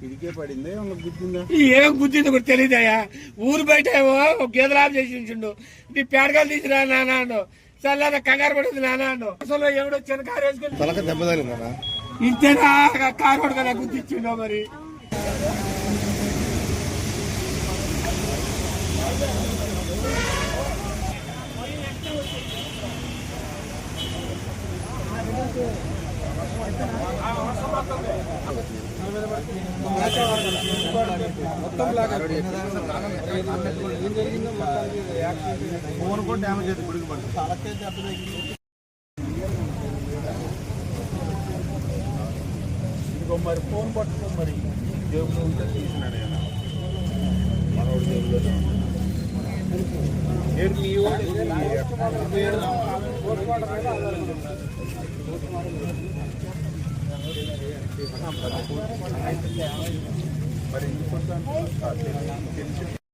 ఇదికే పడింది గుద్దిందా? ఏం గుద్దింది కూడా తెలియదయ్యా. ఊరు బయట ఏమో గేదెలు ఆఫ్ చేసి ఉంచుండు. నీ పేడకాలు తీసిరా నాన్న చల్లార కంగారు పడుతుంది నాన్న. అసలు ఎవడో చిన్న కారు వేసుకుని దెబ్బ తగిలిందా? ఇంతేనా కారు పడుకున్నా గుర్తించిండో మరి. ఫోన్ కూడా డ్యామేజ్ అయితే గుడికి పడుతుంది. ఇంకో మరి ఫోన్ పట్టుకో మరి జేబులో ఉంటే తీసినాడు మనోడు జేబులో. మీ మరి